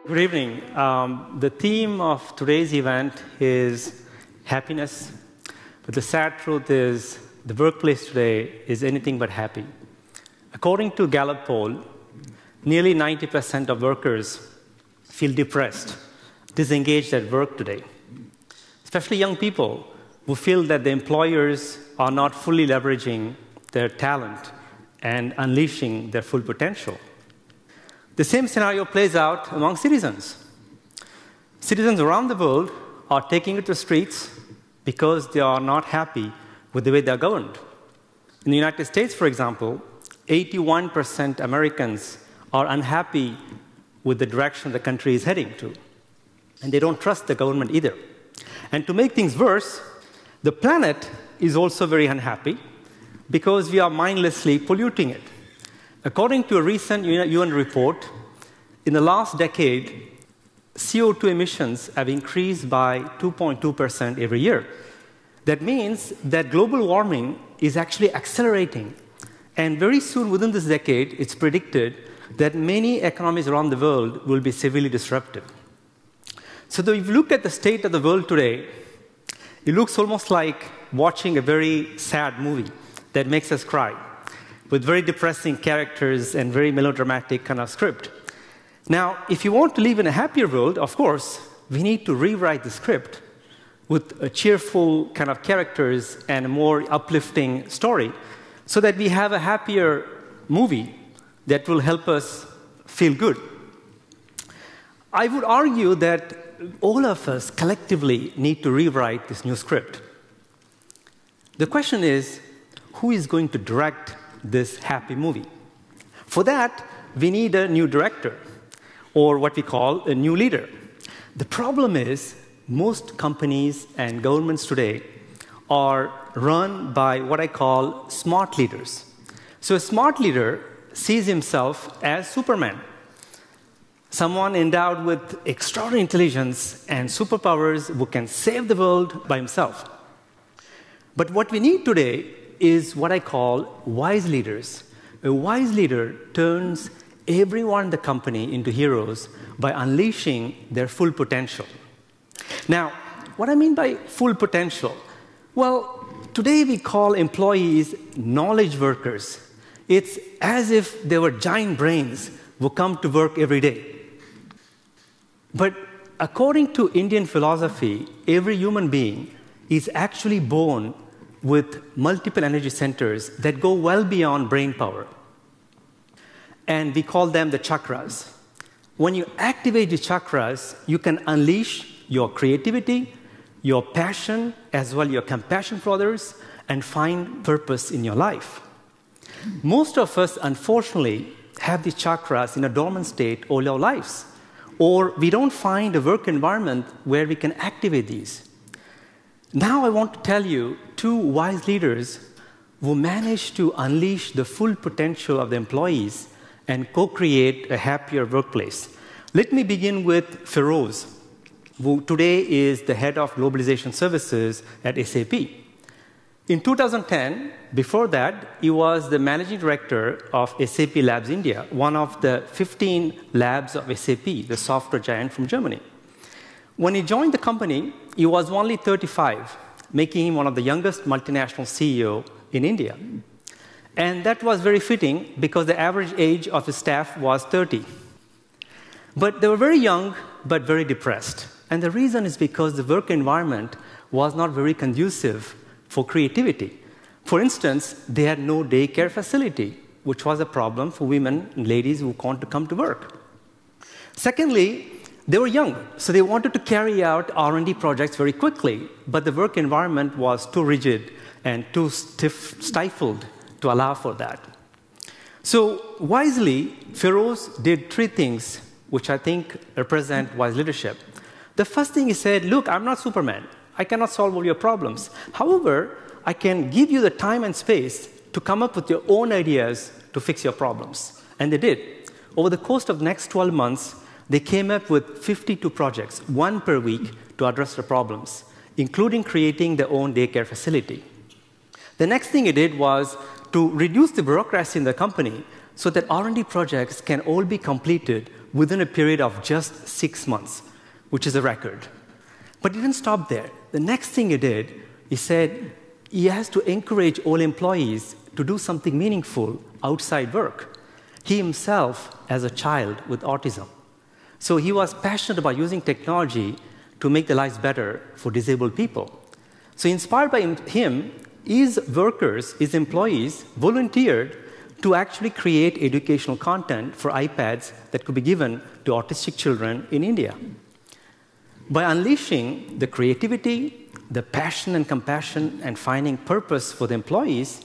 Good evening. The theme of today's event is happiness, but the sad truth is the workplace today is anything but happy. According to Gallup poll, nearly 90% of workers feel depressed, disengaged at work today, especially young people who feel that the employers are not fully leveraging their talent and unleashing their full potential. The same scenario plays out among citizens. Citizens around the world are taking to the streets because they are not happy with the way they are governed. In the United States, for example, 81% Americans are unhappy with the direction the country is heading to. And they don't trust the government either. And to make things worse, the planet is also very unhappy because we are mindlessly polluting it. According to a recent UN report, in the last decade, CO2 emissions have increased by 2.2% every year. That means that global warming is actually accelerating. And very soon, within this decade, it's predicted that many economies around the world will be severely disrupted. So if you look at the state of the world today, it looks almost like watching a very sad movie that makes us cry, with very depressing characters and very melodramatic kind of script. Now, if you want to live in a happier world, of course, we need to rewrite the script with a cheerful kind of characters and a more uplifting story so that we have a happier movie that will help us feel good. I would argue that all of us collectively need to rewrite this new script. The question is, who is going to direct this happy movie? For that, we need a new director, or what we call a new leader. The problem is, most companies and governments today are run by what I call smart leaders. So a smart leader sees himself as Superman, someone endowed with extraordinary intelligence and superpowers who can save the world by himself. But what we need today is what I call wise leaders. A wise leader turns everyone in the company into heroes by unleashing their full potential. Now, what I mean by full potential? Well, today we call employees knowledge workers. It's as if they were giant brains who come to work every day. But according to Indian philosophy, every human being is actually born with multiple energy centers that go well beyond brain power. And we call them the chakras. When you activate the chakras, you can unleash your creativity, your passion, as well as your compassion for others, and find purpose in your life. Most of us, unfortunately, have the chakras in a dormant state all our lives, or we don't find a work environment where we can activate these. Now I want to tell you two wise leaders who managed to unleash the full potential of the employees and co-create a happier workplace. Let me begin with Feroz, who today is the head of globalization services at SAP. In 2010, before that, he was the managing director of SAP Labs India, one of the 15 labs of SAP, the software giant from Germany. When he joined the company, he was only 35, making him one of the youngest multinational CEO in India. And that was very fitting because the average age of his staff was 30. But they were very young, but very depressed. And the reason is because the work environment was not very conducive for creativity. For instance, they had no daycare facility, which was a problem for women and ladies who want to come to work. Secondly, they were young, so they wanted to carry out R&D projects very quickly, but the work environment was too rigid and too stifled to allow for that. So wisely, Feroz did three things which I think represent wise leadership. The first thing he said, look, I'm not Superman. I cannot solve all your problems. However, I can give you the time and space to come up with your own ideas to fix your problems. And they did. Over the course of the next 12 months, they came up with 52 projects, one per week, to address the problems, including creating their own daycare facility. The next thing he did was to reduce the bureaucracy in the company so that R&D projects can all be completed within a period of just 6 months, which is a record. But he didn't stop there. The next thing he did, he said he has to encourage all employees to do something meaningful outside work. He himself, as a child with autism. So he was passionate about using technology to make their lives better for disabled people. So inspired by him, his workers, his employees, volunteered to actually create educational content for iPads that could be given to autistic children in India. By unleashing the creativity, the passion and compassion, and finding purpose for the employees,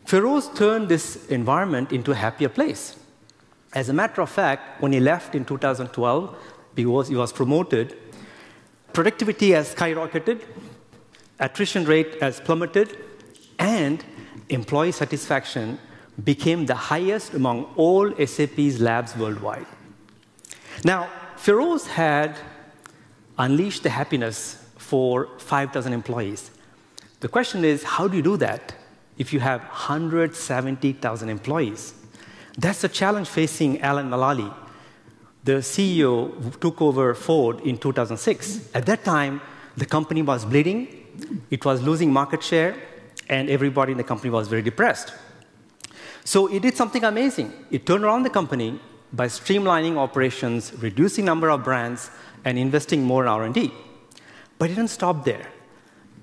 Feroz turned this environment into a happier place. As a matter of fact, when he left in 2012, because he was promoted, productivity has skyrocketed, attrition rate has plummeted, and employee satisfaction became the highest among all SAP's labs worldwide. Now, Feroz had unleashed the happiness for 5,000 employees. The question is, how do you do that if you have 170,000 employees? That's a challenge facing Alan Mulally, the CEO who took over Ford in 2006. At that time, the company was bleeding, it was losing market share, and everybody in the company was very depressed. So he did something amazing. He turned around the company by streamlining operations, reducing number of brands, and investing more in R&D. But he didn't stop there.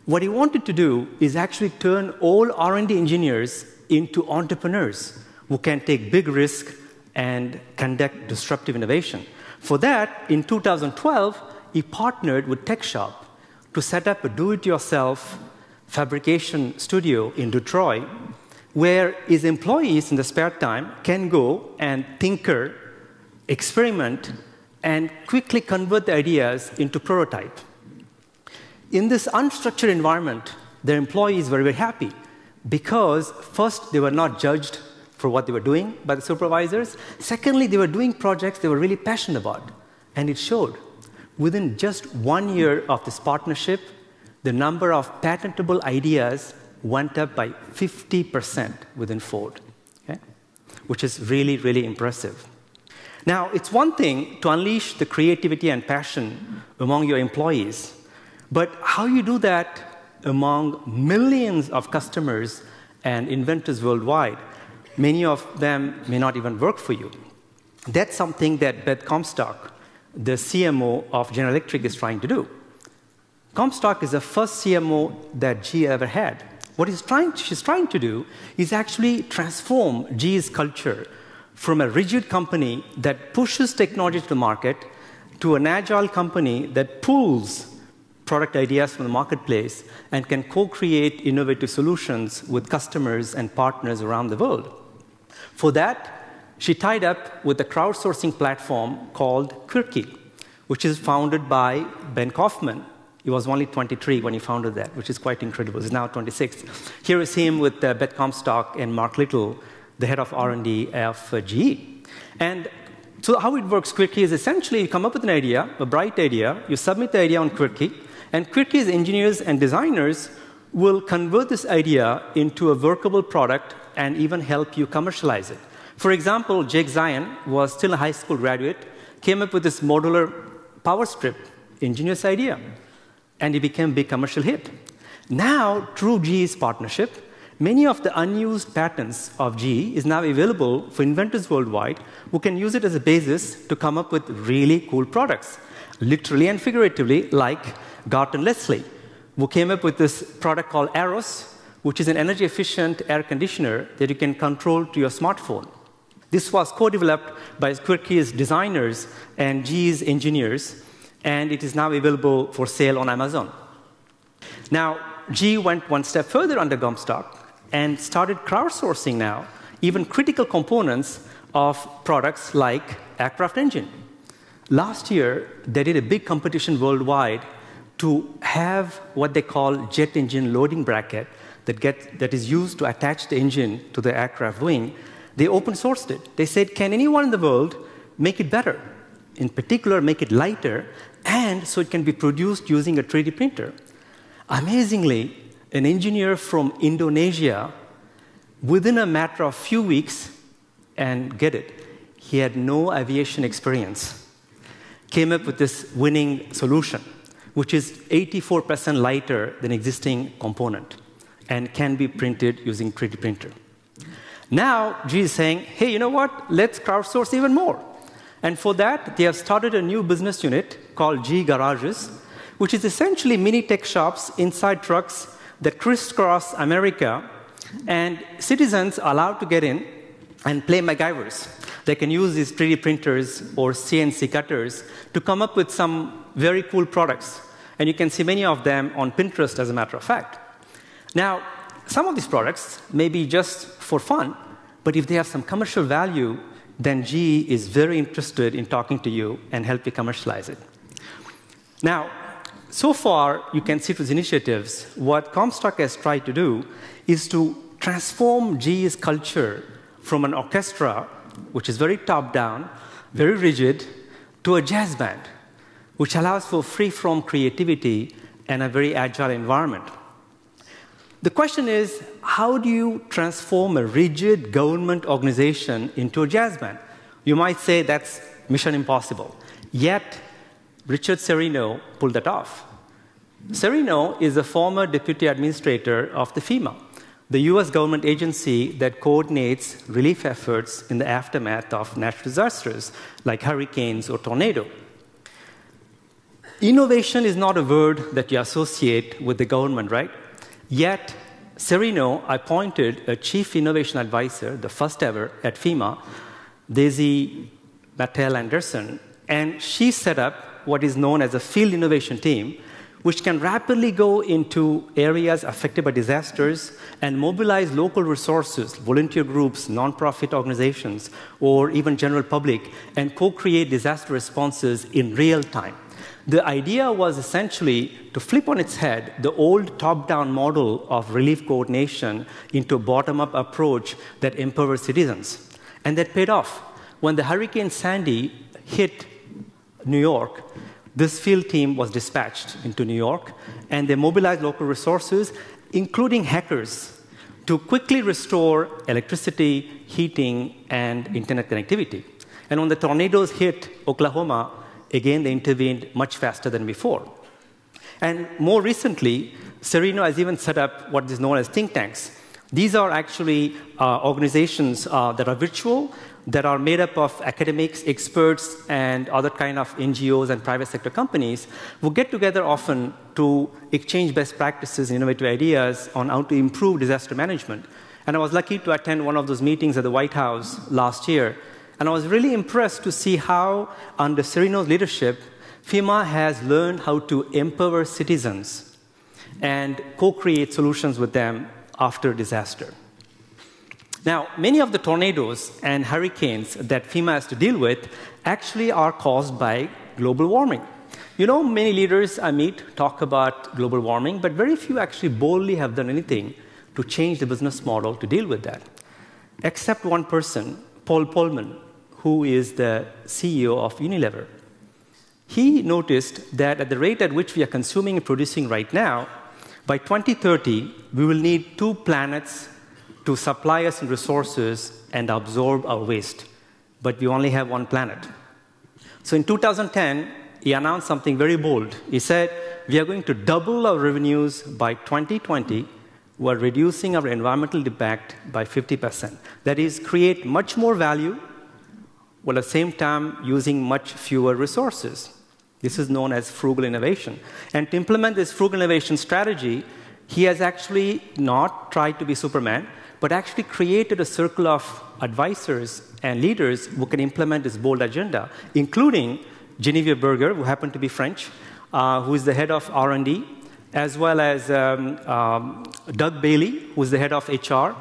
What he wanted to do is actually turn all R&D engineers into entrepreneurs who can take big risks and conduct disruptive innovation. For that, in 2012, he partnered with TechShop to set up a do-it-yourself fabrication studio in Detroit, where his employees in the spare time can go and tinker, experiment, and quickly convert the ideas into prototype. In this unstructured environment, their employees were very happy because, first, they were not judged for what they were doing by the supervisors. Secondly, they were doing projects they were really passionate about, and it showed. Within just 1 year of this partnership, the number of patentable ideas went up by 50% within Ford, okay? Which is really, really impressive. Now, it's one thing to unleash the creativity and passion among your employees, but how you do that among millions of customers and inventors worldwide, many of them may not even work for you. That's something that Beth Comstock, the CMO of General Electric, is trying to do. Comstock is the first CMO that GE ever had. What she's trying to do is actually transform GE's culture from a rigid company that pushes technology to the market to an agile company that pulls product ideas from the marketplace and can co-create innovative solutions with customers and partners around the world. For that, she tied up with a crowdsourcing platform called Quirky, which is founded by Ben Kaufman. He was only 23 when he founded that, which is quite incredible. He's now 26. Here is him with Beth Comstock and Mark Little, the head of R&D of GE. And so how it works, Quirky, is essentially you come up with an idea, a bright idea, you submit the idea on Quirky, and Quirky's engineers and designers will convert this idea into a workable product and even help you commercialize it. For example, Jake Zion was still a high school graduate, came up with this modular power strip, ingenious idea, and it became a big commercial hit. Now, through GE's partnership, many of the unused patents of GE is now available for inventors worldwide who can use it as a basis to come up with really cool products, literally and figuratively, like Gart and Leslie, who came up with this product called Aros, which is an energy-efficient air conditioner that you can control to your smartphone. This was co-developed by Quirky's designers and GE's engineers, and it is now available for sale on Amazon. Now, GE went one step further under Comstock and started crowdsourcing now even critical components of products like aircraft engine. Last year, they did a big competition worldwide to have what they call jet engine loading bracket that is used to attach the engine to the aircraft wing. They open sourced it. They said, can anyone in the world make it better? In particular, make it lighter, and so it can be produced using a 3D printer. Amazingly, an engineer from Indonesia within a matter of few weeks, and get it, he had no aviation experience, came up with this winning solution, which is 84% lighter than existing component and can be printed using 3D printer. Now, G is saying, hey, you know what? Let's crowdsource even more. And for that, they have started a new business unit called G Garages, which is essentially mini tech shops inside trucks that crisscross America, and citizens are allowed to get in and play MacGyvers. They can use these 3D printers or CNC cutters to come up with some very cool products. And you can see many of them on Pinterest, as a matter of fact. Now, some of these products may be just for fun, but if they have some commercial value, then G is very interested in talking to you and help you commercialize it. Now, so far, you can see through these initiatives, what Comstock has tried to do is to transform G's culture from an orchestra, which is very top-down, very rigid, to a jazz band, which allows for free-form creativity and a very agile environment. The question is, how do you transform a rigid government organization into a jazz band? You might say that's mission impossible. Yet, Richard Serino pulled that off. Serino is a former deputy administrator of the FEMA, the US government agency that coordinates relief efforts in the aftermath of natural disasters like hurricanes or tornado. Innovation is not a word that you associate with the government, right? Yet, Serino appointed a chief innovation advisor, the first ever at FEMA, Daisy Mattel Anderson, and she set up what is known as a field innovation team, which can rapidly go into areas affected by disasters and mobilize local resources, volunteer groups, nonprofit organizations, or even general public, and co-create disaster responses in real time. The idea was essentially to flip on its head the old top-down model of relief coordination into a bottom-up approach that empowers citizens. And that paid off. When the Hurricane Sandy hit New York, this field team was dispatched into New York, and they mobilized local resources, including hackers, to quickly restore electricity, heating, and internet connectivity. And when the tornadoes hit Oklahoma, again, they intervened much faster than before. And more recently, Serino has even set up what is known as think tanks. These are actually organizations that are virtual, that are made up of academics, experts, and other kind of NGOs and private sector companies who get together often to exchange best practices and innovative ideas on how to improve disaster management. And I was lucky to attend one of those meetings at the White House last year. And I was really impressed to see how, under Serino's leadership, FEMA has learned how to empower citizens and co-create solutions with them after disaster. Now, many of the tornadoes and hurricanes that FEMA has to deal with actually are caused by global warming. You know, many leaders I meet talk about global warming, but very few actually boldly have done anything to change the business model to deal with that. Except one person, Paul Polman, who is the CEO of Unilever. He noticed that at the rate at which we are consuming and producing right now, by 2030, we will need 2 planets to supply us in resources and absorb our waste. But we only have 1 planet. So in 2010, he announced something very bold. He said, we are going to double our revenues by 2020 while reducing our environmental impact by 50%. That is, create much more value while at the same time using much fewer resources. This is known as frugal innovation. And to implement this frugal innovation strategy, he has actually not tried to be Superman, but actually created a circle of advisors and leaders who can implement this bold agenda, including Genevieve Berger, who happened to be French, who is the head of R&D, as well as Doug Bailey, who is the head of HR,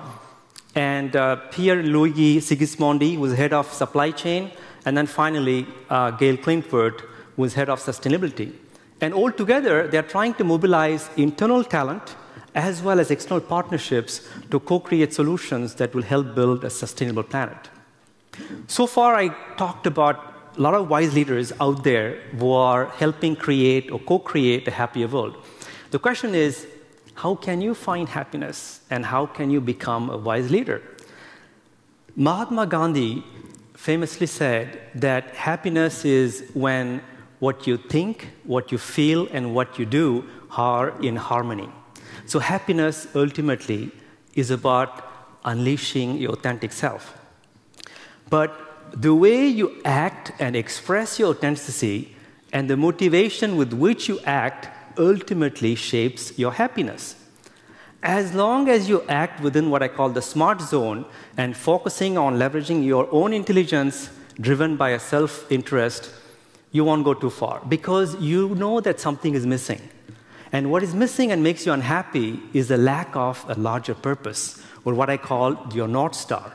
and Pierre-Louis Sigismondi, who is head of supply chain, and then finally, Gail Clinkford, who is head of sustainability. And all together, they're trying to mobilize internal talent as well as external partnerships to co-create solutions that will help build a sustainable planet. So far, I talked about a lot of wise leaders out there who are helping create or co-create a happier world. The question is, how can you find happiness and how can you become a wise leader? Mahatma Gandhi famously said that happiness is when what you think, what you feel, and what you do are in harmony. So happiness ultimately is about unleashing your authentic self. But the way you act and express your authenticity and the motivation with which you act ultimately shapes your happiness. As long as you act within what I call the smart zone and focusing on leveraging your own intelligence driven by a self-interest, you won't go too far because you know that something is missing. And what is missing and makes you unhappy is the lack of a larger purpose, or what I call your North Star.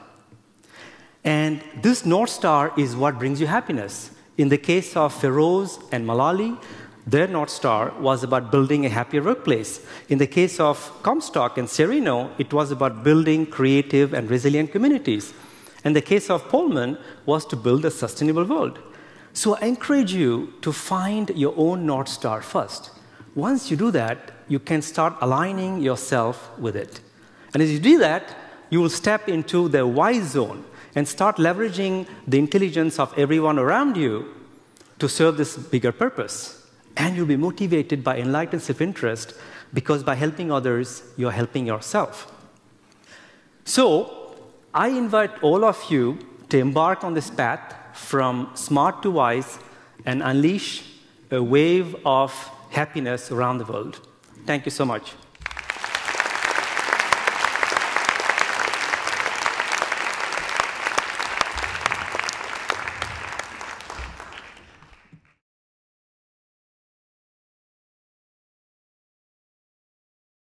And this North Star is what brings you happiness. In the case of Feroz and Malali, their North Star was about building a happier workplace. In the case of Comstock and Serino, it was about building creative and resilient communities. And the case of Pullman was to build a sustainable world. So I encourage you to find your own North Star first. Once you do that, you can start aligning yourself with it. And as you do that, you will step into the wise zone and start leveraging the intelligence of everyone around you to serve this bigger purpose. And you'll be motivated by enlightened self-interest because by helping others, you're helping yourself. So I invite all of you to embark on this path from smart to wise and unleash a wave of happiness around the world. Thank you so much.